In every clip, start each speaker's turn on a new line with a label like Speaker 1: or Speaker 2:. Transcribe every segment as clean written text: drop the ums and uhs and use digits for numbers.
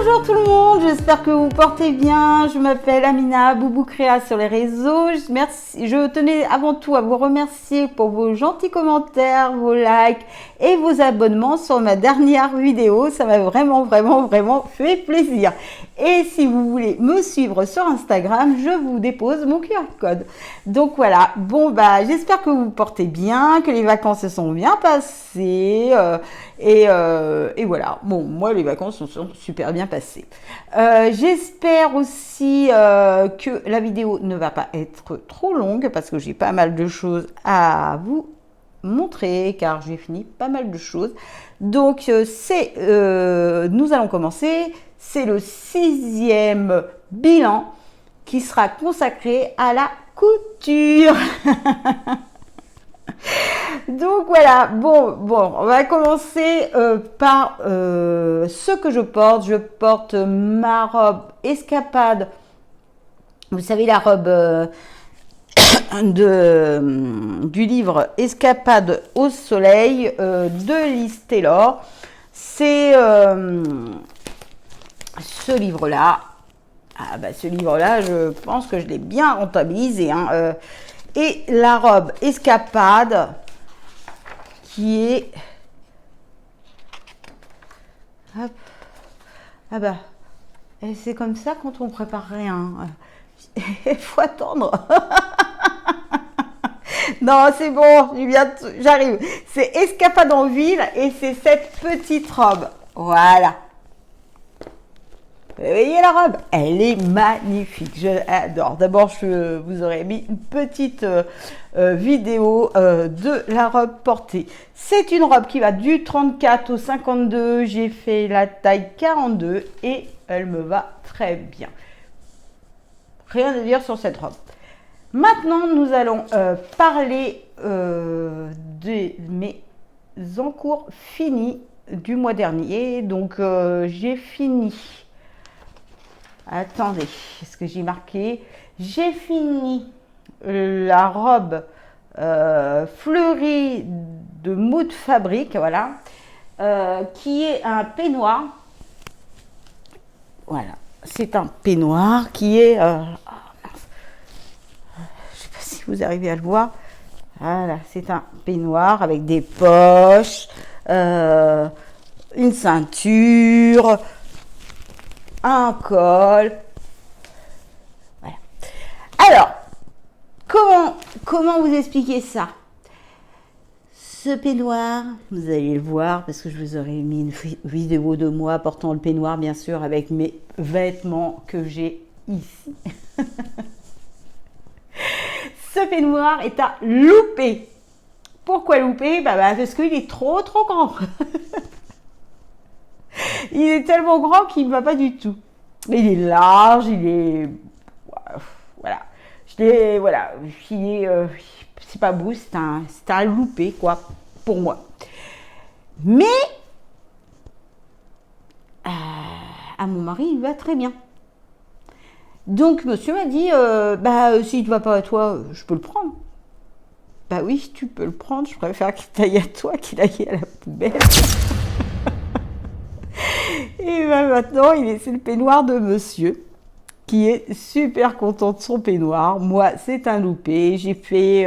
Speaker 1: Bonjour tout le monde, j'espère que vous portez bien. Je m'appelle Amina Boubou Créa sur les réseaux. Je tenais avant tout à vous remercier pour vos gentils commentaires, vos likes et vos abonnements sur ma dernière vidéo. Ça m'a vraiment fait plaisir. Et si vous voulez me suivre sur Instagram, je vous dépose mon QR code. Donc voilà, bon j'espère que vous portez bien, que les vacances se sont bien passées. Et voilà, bon, moi les vacances se sont super bien passées. J'espère aussi que la vidéo ne va pas être trop longue parce que j'ai pas mal de choses à vous montrer car j'ai fini pas mal de choses. Donc nous allons commencer, c'est le 6e bilan qui sera consacré à la couture. Donc voilà, bon, on va commencer par ce que je porte. Je porte ma robe Escapade. Vous savez, la robe du livre Escapade au soleil de Liz Taylor. C'est ce livre-là. Ce livre-là, je pense que je l'ai bien rentabilisé. Et la robe Escapade qui est... Hop. C'est comme ça quand on prépare rien. Il faut attendre. Non, c'est bon, j'arrive. C'est Escapade en ville et c'est cette petite robe. Voilà. Vous voyez la robe? Elle est magnifique, j'adore. D'abord, je vous aurais mis une petite vidéo de la robe portée. C'est une robe qui va du 34 au 52. J'ai fait la taille 42 et elle me va très bien. Rien à dire sur cette robe. Maintenant, nous allons parler de mes encours finis du mois dernier. Donc, j'ai fini... Attendez, qu'est-ce que j'ai marqué? J'ai fini la robe fleurie de Mood Fabric, voilà, qui est un peignoir. Voilà, c'est un peignoir qui est... je ne sais pas si vous arrivez à le voir. Voilà, c'est un peignoir avec des poches, une ceinture, un col. Voilà. Alors, comment vous expliquer ça? Ce peignoir, vous allez le voir parce que je vous aurais mis une vidéo de moi portant le peignoir, bien sûr, avec mes vêtements que j'ai ici. Ce peignoir est à louper. Pourquoi louper? Parce qu'il est trop grand. Il est tellement grand qu'il ne va pas du tout. Il est large, il est... Voilà. C'est pas beau, c'est un loupé, quoi, pour moi. Mais, à mon mari, il va très bien. Donc, monsieur m'a dit, s'il ne va pas à toi, je peux le prendre. Oui, tu peux le prendre, je préfère qu'il aille à toi qu'il aille à la poubelle. Et maintenant, c'est le peignoir de monsieur qui est super content de son peignoir. Moi, c'est un loupé. J'ai fait,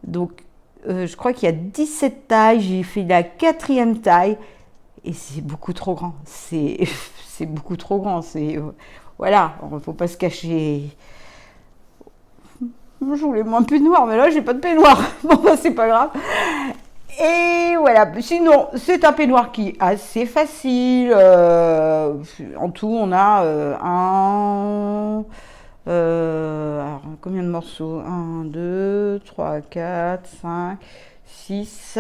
Speaker 1: je crois qu'il y a 17 tailles. J'ai fait la 4e taille et c'est beaucoup trop grand. C'est beaucoup trop grand. Voilà, il ne faut pas se cacher. Je voulais moins de peignoir, mais là, j'ai pas de peignoir. Bon, c'est pas grave. Et voilà, sinon c'est un peignoir qui est assez facile. En tout, on a alors, combien de morceaux? 1, 2, 3, 4, 5, 6,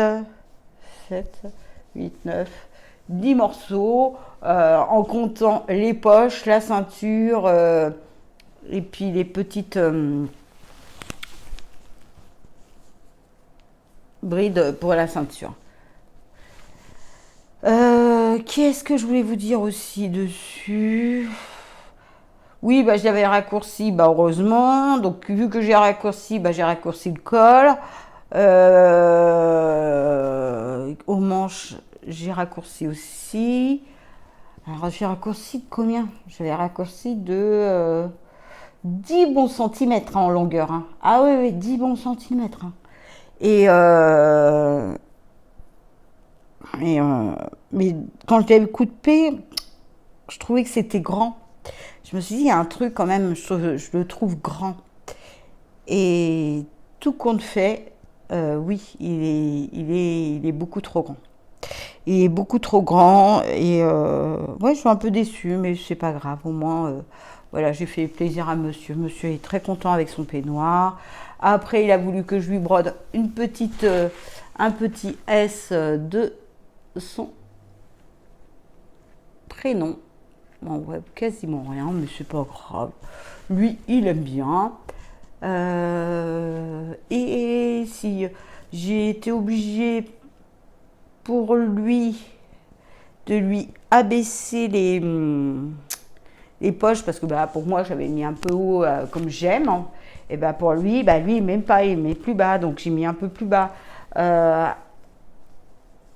Speaker 1: 7, 8, 9, 10 morceaux, en comptant les poches, la ceinture, et puis les petites... bride pour la ceinture. Qu'est-ce que je voulais vous dire aussi dessus? Oui, je l'avais raccourci, heureusement. Donc, vu que j'ai raccourci, j'ai raccourci le col. Aux manches, j'ai raccourci aussi. Alors, j'ai raccourci de combien? J'avais raccourci de 10 bons centimètres en longueur. Hein. Ah oui, oui, 10 bons centimètres. Hein. Et, et, mais quand je l'avais coupé, je trouvais que c'était grand. Je me suis dit, il y a un truc quand même, je le trouve grand. Et tout compte fait, oui, il est beaucoup trop grand. Il est beaucoup trop grand et ouais, je suis un peu déçue, mais c'est pas grave. Au moins, voilà, j'ai fait plaisir à monsieur. Monsieur est très content avec son peignoir. Après, il a voulu que je lui brode un petit S de son prénom. Bon, ouais, quasiment rien, mais c'est pas grave. Lui, il aime bien. Et si j'ai été obligée pour lui de lui abaisser les poches parce que bah, pour moi j'avais mis un peu haut comme j'aime hein. Et bah, pour lui, bah, lui même pas, il met plus bas donc j'ai mis un peu plus bas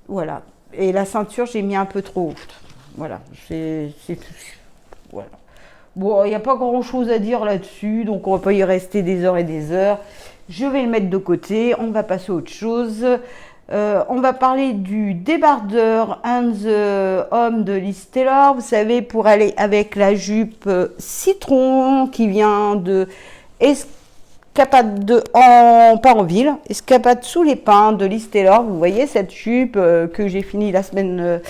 Speaker 1: voilà, et la ceinture j'ai mis un peu trop haute, voilà, c'est tout, voilà. Bon, il n'y a pas grand chose à dire là-dessus, donc on va pas y rester des heures et des heures. Je vais le mettre de côté, on va passer à autre chose. On va parler du débardeur and the Homme de Liz Taylor. Vous savez, pour aller avec la jupe citron qui vient de Escapade pas en ville, Escapade sous les pins de Liz Taylor. Vous voyez cette jupe que j'ai fini la semaine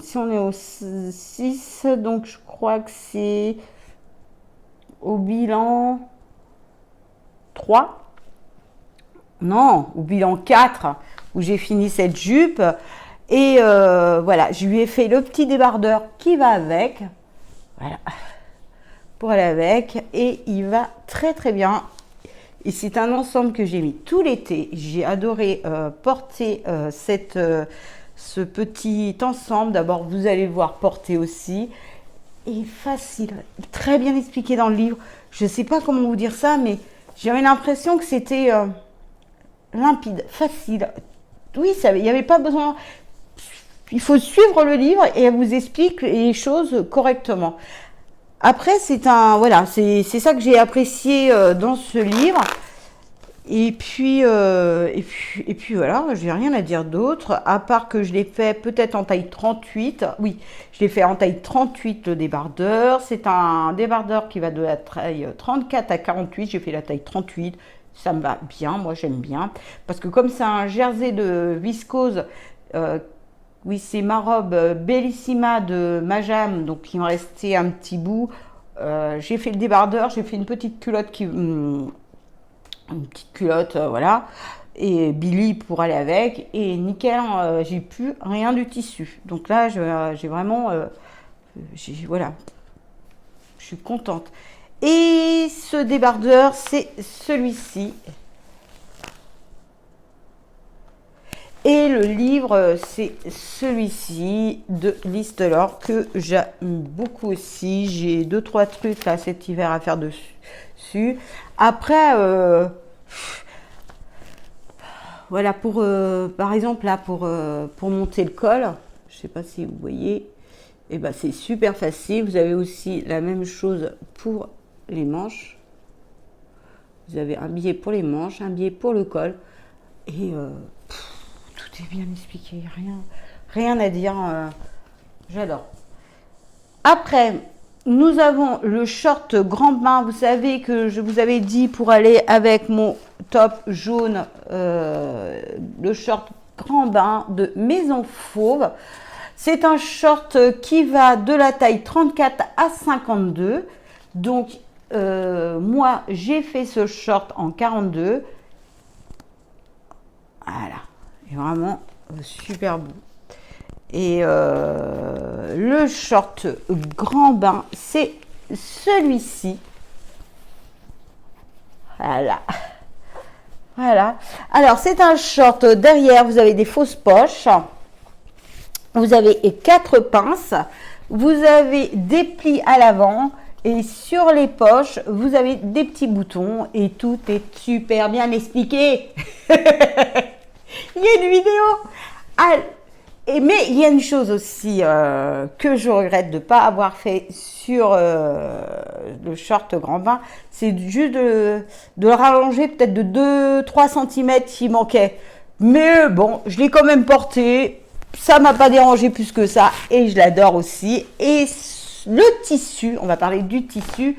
Speaker 1: si on est au 6, donc je crois que c'est au bilan 3. Non, au bilan 4, où j'ai fini cette jupe. Et voilà, je lui ai fait le petit débardeur qui va avec. Voilà, pour aller avec. Et il va très très bien. Et c'est un ensemble que j'ai mis tout l'été. J'ai adoré porter ce petit ensemble. D'abord, vous allez le voir porter aussi. Et facile, très bien expliqué dans le livre. Je ne sais pas comment vous dire ça, mais j'avais l'impression que c'était limpide, facile. Oui, il n'y avait pas besoin. Il faut suivre le livre et elle vous explique les choses correctement. Après, c'est ça que j'ai apprécié dans ce livre. Et puis voilà, j'ai rien à dire d'autre, à part que je l'ai fait peut-être en taille 38. Oui, je l'ai fait en taille 38 le débardeur. C'est un débardeur qui va de la taille 34 à 48. J'ai fait la taille 38. Ça me va bien, moi j'aime bien. Parce que comme c'est un jersey de viscose, oui, c'est ma robe Bellissima de Majam, donc il me restait un petit bout. J'ai fait le débardeur, j'ai fait une petite culotte une petite culotte, voilà, et Billy pour aller avec, et nickel, j'ai plus rien du tissu. Donc là, j'ai vraiment, voilà, je suis contente. Et ce débardeur, c'est celui-ci. Et le livre, c'est celui-ci de Liz Taylor que j'aime beaucoup aussi. J'ai 2-3 trucs là cet hiver à faire dessus. Après, voilà, par exemple, là, pour monter le col, je ne sais pas si vous voyez, et ben, c'est super facile. Vous avez aussi la même chose pour les manches. Vous avez un billet pour les manches, un billet pour le col. Et tout est bien expliqué, rien à dire. J'adore. Après, nous avons le short grand bain. Vous savez que je vous avais dit pour aller avec mon top jaune, le short grand bain de Maison Fauve. C'est un short qui va de la taille 34 à 52. Donc, moi, j'ai fait ce short en 42. Voilà, il est vraiment super beau. Et le short grand bain, c'est celui-ci. Voilà. Voilà. Alors, c'est un short. Derrière, vous avez des fausses poches. Vous avez 4 pinces. Vous avez des plis à l'avant. Et sur les poches, vous avez des petits boutons. Et tout est super bien expliqué. Il y a une vidéo. Ah, mais il y a une chose aussi que je regrette de ne pas avoir fait sur le short grand bain, c'est juste de le rallonger peut-être de 2-3 cm s'il manquait. Mais bon, je l'ai quand même porté, ça m'a pas dérangé plus que ça et je l'adore aussi. Et le tissu, on va parler du tissu.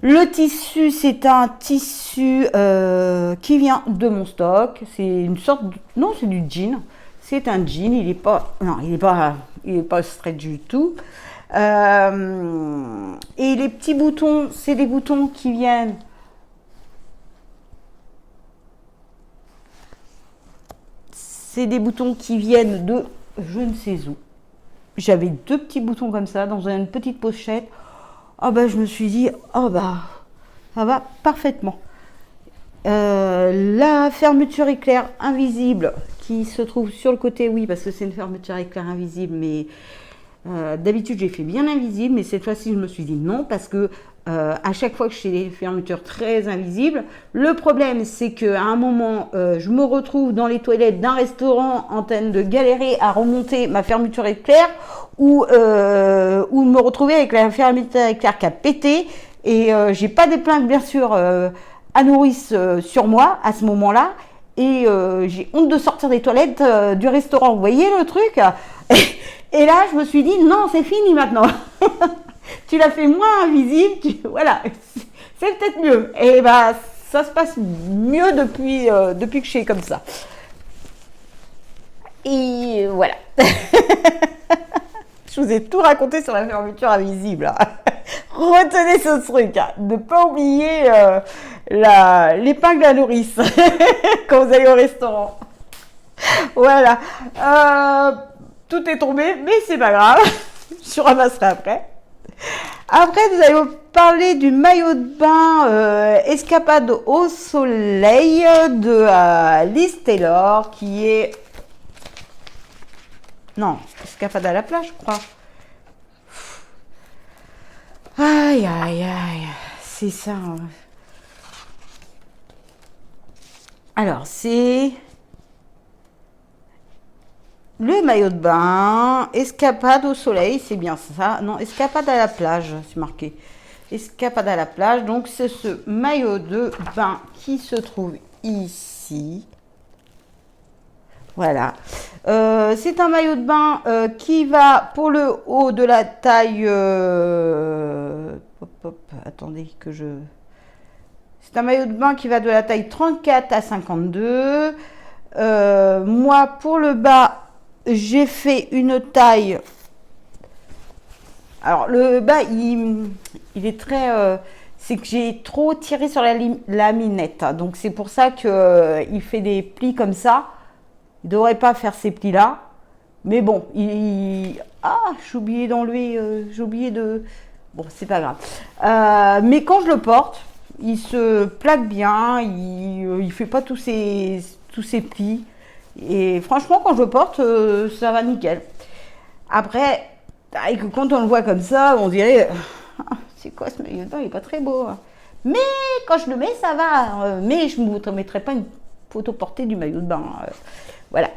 Speaker 1: Le tissu, c'est un tissu qui vient de mon stock. C'est une sorte de... Non, c'est du jean. C'est un jean, il est pas... Non, il est pas stretch du tout. Et les petits boutons, c'est des boutons qui viennent... C'est des boutons qui viennent de je ne sais où. J'avais 2 petits boutons comme ça dans une petite pochette. Oh bah je me suis dit, oh bah ça va parfaitement. La fermeture éclair invisible qui se trouve sur le côté, oui, parce que c'est une fermeture éclair invisible, mais d'habitude j'ai fait bien invisible, mais cette fois-ci je me suis dit non, parce que à chaque fois que je fais des fermetures très invisibles, le problème c'est qu'à un moment je me retrouve dans les toilettes d'un restaurant en train de galérer à remonter ma fermeture éclair, ou me retrouver avec la fermeture éclair qui a pété, et j'ai pas d'épingle bien sûr à nourrice sur moi à ce moment-là, et j'ai honte de sortir des toilettes du restaurant. Vous voyez le truc? Et là, je me suis dit, non, c'est fini maintenant. Tu l'as fait moins invisible, voilà, c'est peut-être mieux. Et bah, ça se passe mieux depuis que je suis comme ça. Et voilà. Je vous ai tout raconté sur la fermeture invisible. Retenez ce truc, ne pas oublier l'épingle à nourrice quand vous allez au restaurant. Voilà. Tout est tombé, mais c'est pas grave. Je ramasserai après. Après, vous allez vous parler du maillot de bain Escapade au soleil de Liz Taylor, qui est... Non, Escapade à la plage, je crois. Aïe, aïe, aïe. C'est ça. Alors, c'est... Le maillot de bain, escapade au soleil, c'est bien ça. Non, escapade à la plage, c'est marqué. Escapade à la plage, donc c'est ce maillot de bain qui se trouve ici. Voilà. C'est un maillot de bain qui va pour le haut de la taille... attendez que je... C'est un maillot de bain qui va de la taille 34 à 52. Moi, pour le bas... J'ai fait une taille. Alors le bas, il est très. C'est que j'ai trop tiré sur la laminette. Donc c'est pour ça que il fait des plis comme ça. Il ne devrait pas faire ces plis-là. Mais bon, ah, j'ai oublié d'enlever. J'ai oublié de. Bon, c'est pas grave. Mais quand je le porte, il se plaque bien. Il fait pas tous ces plis. Et franchement, quand je le porte, ça va nickel. Après, quand on le voit comme ça, on dirait, c'est quoi ce maillot de bain, il n'est pas très beau. Mais quand je le mets, ça va. Mais je ne vous mettrai pas une photo portée du maillot de bain. Voilà,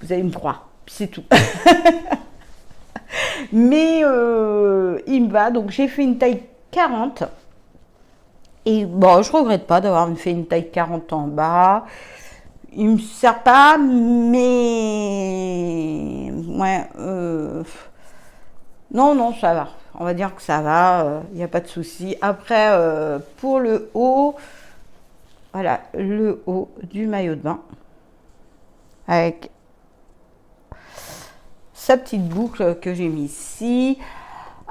Speaker 1: vous allez me croire, c'est tout. Mais il me va, donc j'ai fait une taille 40. Et bon, je ne regrette pas d'avoir fait une taille 40 en bas. Il me sert pas, mais ouais, non, ça va. On va dire que ça va, il n'y a pas de souci. Après, pour le haut, voilà, le haut du maillot de bain avec sa petite boucle que j'ai mis ici.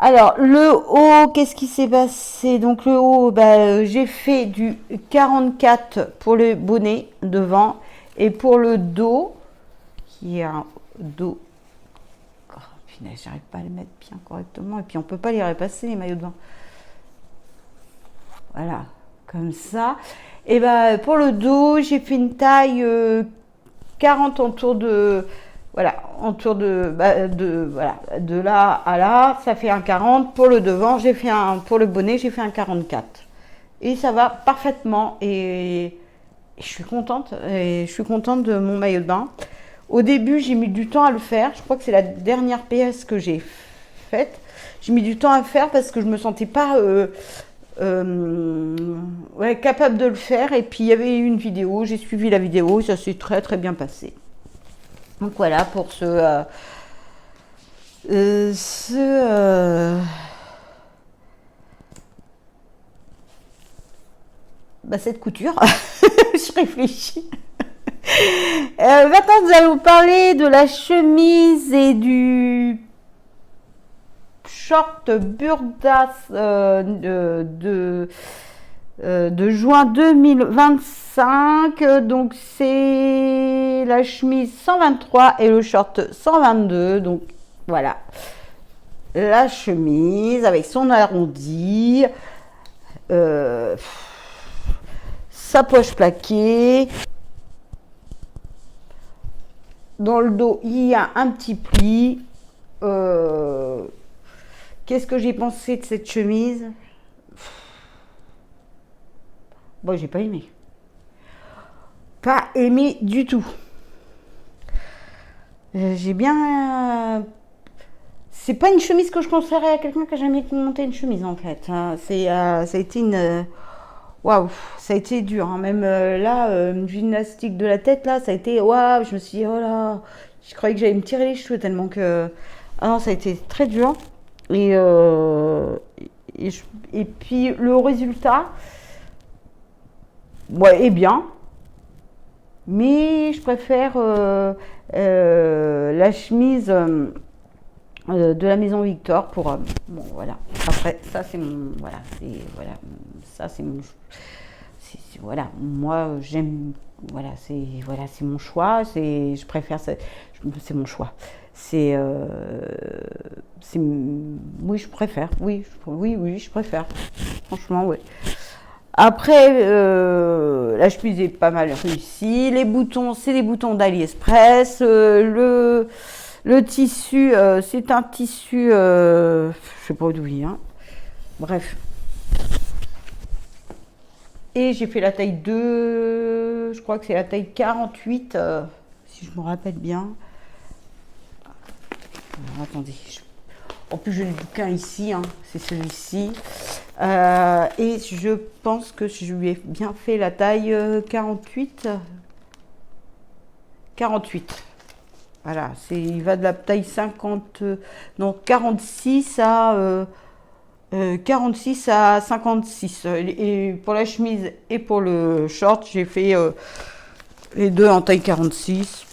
Speaker 1: Alors, le haut, qu'est-ce qui s'est passé? Donc, le haut, bah, j'ai fait du 44 pour le bonnet devant. Et pour le dos, qui est un dos... Oh, punaise, j'arrive pas à les mettre bien correctement. Et puis, on peut pas les repasser, les maillots de bain. Voilà, comme ça. Et ben, pour le dos, j'ai fait une taille 40 en tour de... Voilà, en tour de, voilà, de là à là, ça fait un 40. Pour le devant, j'ai fait pour le bonnet, j'ai fait un 44. Et ça va parfaitement. Et Et je suis contente de mon maillot de bain. Au début, j'ai mis du temps à le faire. Je crois que c'est la dernière PS que j'ai faite. J'ai mis du temps à faire parce que je me sentais pas ouais, capable de le faire. Et puis il y avait une vidéo, j'ai suivi la vidéo, ça s'est très très bien passé. Donc voilà pour cette couture. Je réfléchis. Maintenant, nous allons parler de la chemise et du short Burdas de juin 2025. Donc, c'est la chemise 123 et le short 122. Donc, voilà. La chemise avec son arrondi. Sa poche plaquée. Dans le dos, il y a un petit pli. Qu'est-ce que j'ai pensé de cette chemise? Bon, j'ai pas aimé. Pas aimé du tout. J'ai bien... c'est pas une chemise que je conseillerais à quelqu'un qui a jamais monté une chemise, en fait. Ça a été une... waouh, ça a été dur. Hein. Même là, une gymnastique de la tête, là, ça a été... waouh, je me suis dit, oh là, je croyais que j'allais me tirer les cheveux tellement que... ah non, ça a été très dur. Et puis, le résultat, ouais, est bien. Mais je préfère la chemise de la maison Victor pour... bon, voilà. Après, ça, c'est mon... voilà, c'est... voilà. Ça, c'est mon... voilà, moi, j'aime... voilà, c'est mon choix. Je préfère... c'est mon choix. Oui, je préfère. Oui, je préfère. Franchement, oui. Après, la chemise est pas mal réussie. Les boutons, c'est des boutons d'AliExpress. Le tissu, c'est un tissu, je sais pas d'où il vient. Bref. Et j'ai fait la taille 2, je crois que c'est la taille 48, si je me rappelle bien. Alors, attendez. En plus, j'ai le bouquin ici, hein, c'est celui-ci. Et je pense que je lui ai bien fait la taille 48. 48. Voilà, il va de la taille 50, non, 46 à 56. Et pour la chemise et pour le short, j'ai fait les deux en taille 46.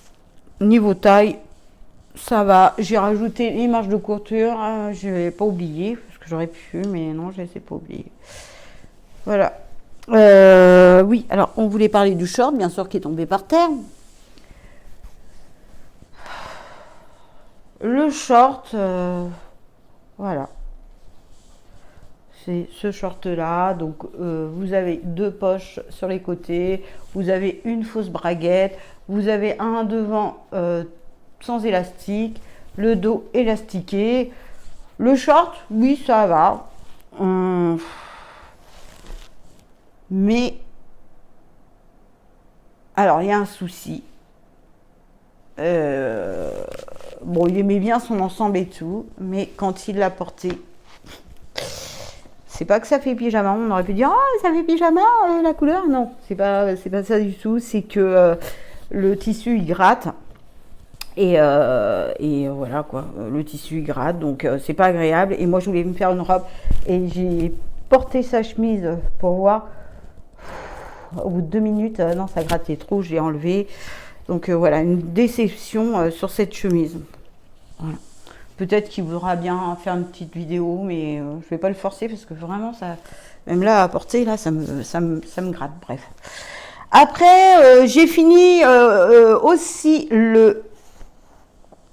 Speaker 1: Niveau taille, ça va. J'ai rajouté les marges de couture. Je n'ai pas oublié, parce que j'aurais pu, mais non, je ne les ai pas oubliées. Voilà. Oui, alors on voulait parler du short, bien sûr, qui est tombé par terre. Le short, voilà. C'est ce short-là. Donc, vous avez deux poches sur les côtés. Vous avez une fausse braguette. Vous avez un devant sans élastique. Le dos élastiqué. Le short, oui, ça va. Mais, alors, il y a un souci. Bon, il aimait bien son ensemble et tout, mais quand il l'a porté, c'est pas que ça fait pyjama. On aurait pu dire, ah, ça fait pyjama, la couleur. Non, c'est pas ça du tout. C'est que le tissu il gratte et voilà quoi. Le tissu il gratte, donc c'est pas agréable. Et moi, je voulais me faire une robe et j'ai porté sa chemise pour voir. Au bout de 2 minutes, non, ça grattait trop. J'ai enlevé. Donc voilà, une déception sur cette chemise. Voilà. Peut-être qu'il voudra bien faire une petite vidéo, mais je ne vais pas le forcer parce que vraiment, ça, même là, à porter, là, ça me gratte. Bref. Après, j'ai fini aussi le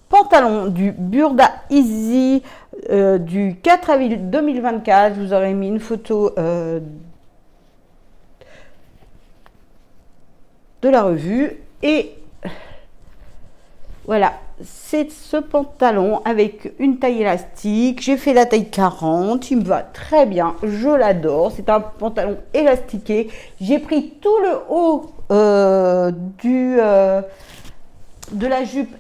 Speaker 1: pantalon du Burda Easy du 4 avril 2024. Je vous aurais mis une photo de la revue. Et voilà, c'est ce pantalon avec une taille élastique. J'ai fait la taille 40, il me va très bien, je l'adore. C'est un pantalon élastiqué. J'ai pris tout le haut de la jupe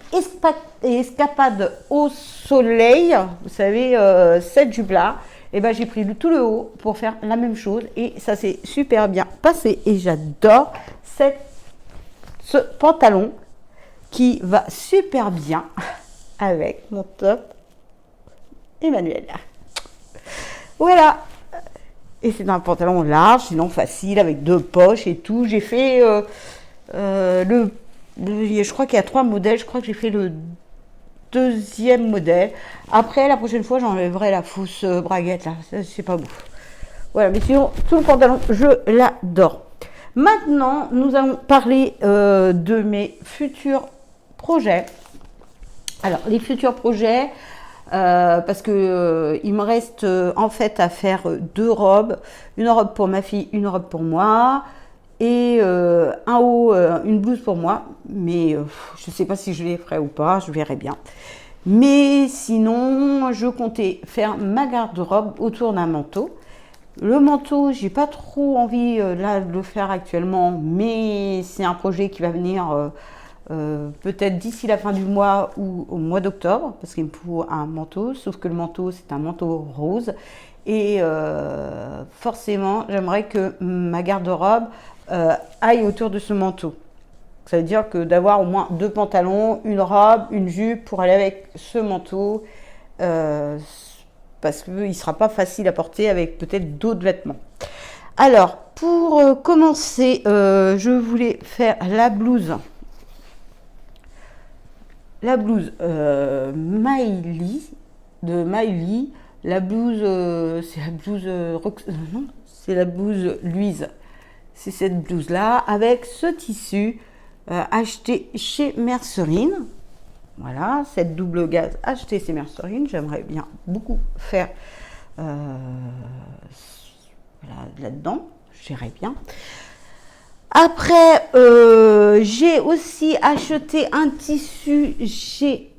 Speaker 1: escapade au soleil. Vous savez, cette jupe-là. Et ben, j'ai pris tout le haut pour faire la même chose. Et ça s'est super bien passé. Et j'adore ce pantalon qui va super bien avec mon top Emmanuel. Voilà. Et c'est un pantalon large, sinon facile, avec 2 poches et tout. J'ai fait je crois qu'il y a 3 modèles. Je crois que j'ai fait le 2e modèle. Après, la prochaine fois, j'enlèverai la fausse braguette là. C'est pas beau. Voilà, mais sinon, tout le pantalon, je l'adore. Maintenant, nous allons parler de mes futurs projets. Alors, les futurs projets, parce que il me reste en fait à faire 2 robes. Une robe pour ma fille, une robe pour moi. Et un haut, une blouse pour moi. Mais je ne sais pas si je les ferai ou pas, je verrai bien. Mais sinon, je comptais faire ma garde-robe autour d'un manteau. Le manteau, j'ai pas trop envie là de le faire actuellement, mais c'est un projet qui va venir peut-être d'ici la fin du mois ou au mois d'octobre, parce qu'il me faut un manteau, sauf que le manteau, c'est un manteau rose. Et forcément, j'aimerais que ma garde-robe aille autour de ce manteau. Ça veut dire que d'avoir au moins 2 pantalons, une robe, une jupe pour aller avec ce manteau, parce qu'il ne sera pas facile à porter avec peut-être d'autres vêtements. Alors, pour commencer, je voulais faire la blouse. La blouse Miley, de Miley. La blouse, c'est la blouse non, c'est la blouse Louise. C'est cette blouse-là avec ce tissu acheté chez Mercerine. Voilà, cette double gaze achetée chez Mercerine. J'aimerais bien beaucoup faire là-dedans. J'irais bien. Après, j'ai aussi acheté un tissu chez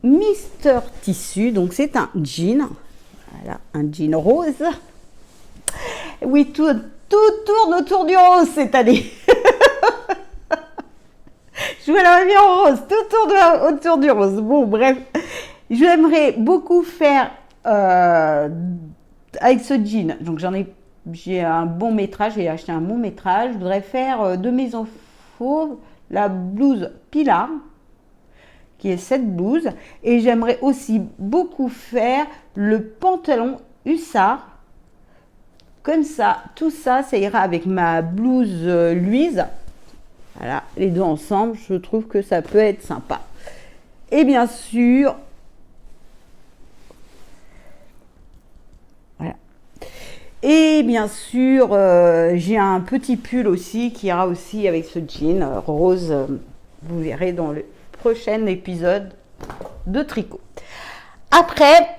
Speaker 1: Mister Tissu. Donc, c'est un jean. Voilà, un jean rose. Oui, tout tourne autour du rose cette année. Je vois la vie en rose, tout tourne autour du rose. Bon, bref, j'aimerais beaucoup faire avec ce jean. Donc, j'ai un bon métrage, j'ai acheté un bon métrage. Je voudrais faire de mes infos la blouse Pilar, qui est cette blouse. Et j'aimerais aussi beaucoup faire le pantalon hussard. Comme ça, tout ça, ça ira avec ma blouse Louise. Voilà, les deux ensemble, je trouve que ça peut être sympa. Et bien sûr, voilà. Et bien sûr, j'ai un petit pull aussi qui ira aussi avec ce jean rose. Vous verrez dans le prochain épisode de tricot. Après,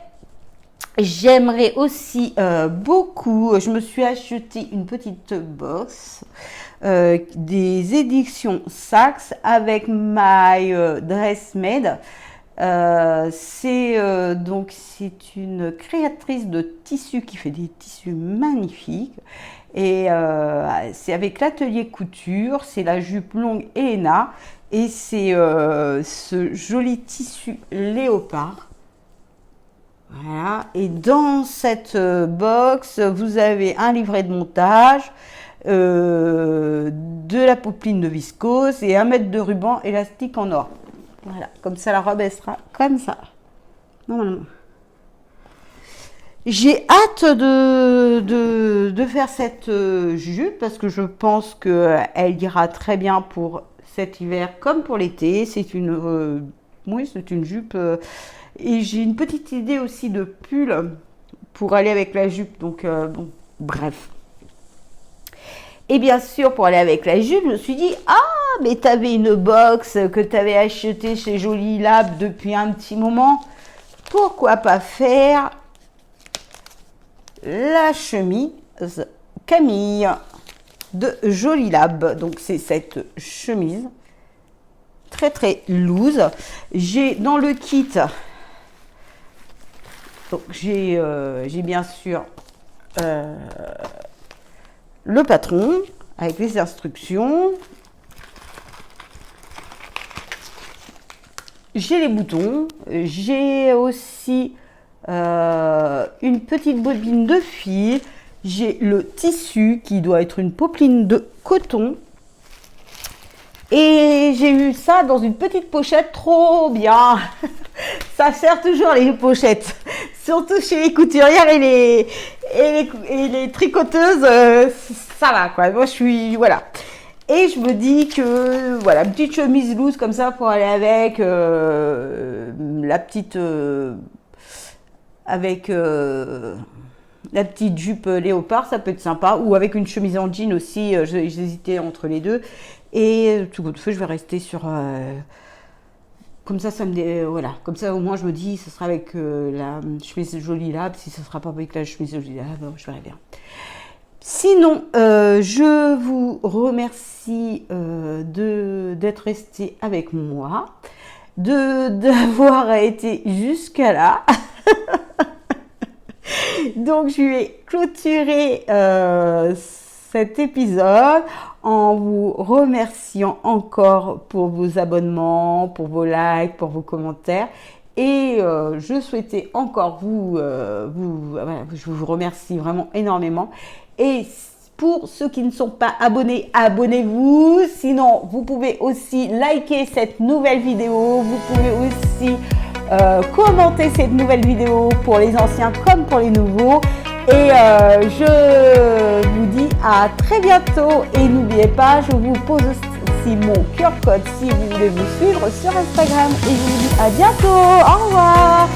Speaker 1: j'aimerais aussi beaucoup, je me suis acheté une petite box des éditions Saks avec My Dress Made. C'est une créatrice de tissus qui fait des tissus magnifiques. Et c'est avec l'atelier couture, c'est la jupe longue Elena. Et c'est ce joli tissu léopard. Voilà. Et dans cette box, vous avez un livret de montage, de la popeline de viscose et 1 mètre de ruban élastique en or. Voilà, comme ça la robe elle sera comme ça. Normalement. J'ai hâte de faire cette jupe parce que je pense qu'elle ira très bien pour cet hiver comme pour l'été. C'est une jupe. Et j'ai une petite idée aussi de pull pour aller avec la jupe. Donc, bon, bref. Et bien sûr, pour aller avec la jupe, je me suis dit, ah, mais tu avais une box que tu avais achetée chez Jolie Lab depuis un petit moment. Pourquoi pas faire la chemise Camille de Jolie Lab. Donc, c'est cette chemise très très loose. J'ai dans le kit, donc j'ai bien sûr le patron avec les instructions. J'ai les boutons, j'ai aussi une petite bobine de fil, j'ai le tissu qui doit être une popeline de coton et j'ai eu ça dans une petite pochette, trop bien. Ça sert toujours les pochettes, surtout chez les couturières et les tricoteuses, ça va quoi. Moi je suis, voilà. Et je me dis que, voilà, petite chemise loose comme ça pour aller avec, la petite, avec la petite jupe léopard, ça peut être sympa. Ou avec une chemise en jean aussi, j'hésitais entre les deux. Et tout de feu, je vais rester sur... comme ça, voilà. Comme ça, au moins, je me dis, ce sera avec la chemise jolie là. Si ce ne sera pas avec la chemise jolie là, bon, je verrai bien. Sinon, je vous remercie d'être resté avec moi, d'avoir été jusqu'à là. Donc, je vais clôturer cet épisode en vous remerciant encore pour vos abonnements, pour vos likes, pour vos commentaires. Et je souhaitais encore je vous remercie vraiment énormément. Et pour ceux qui ne sont pas abonnés, abonnez-vous. Sinon, vous pouvez aussi liker cette nouvelle vidéo. Vous pouvez aussi commenter cette nouvelle vidéo pour les anciens comme pour les nouveaux. Et je vous dis à très bientôt. Et n'oubliez pas, je vous pose aussi mon QR code si vous voulez me suivre sur Instagram. Et je vous dis à bientôt. Au revoir.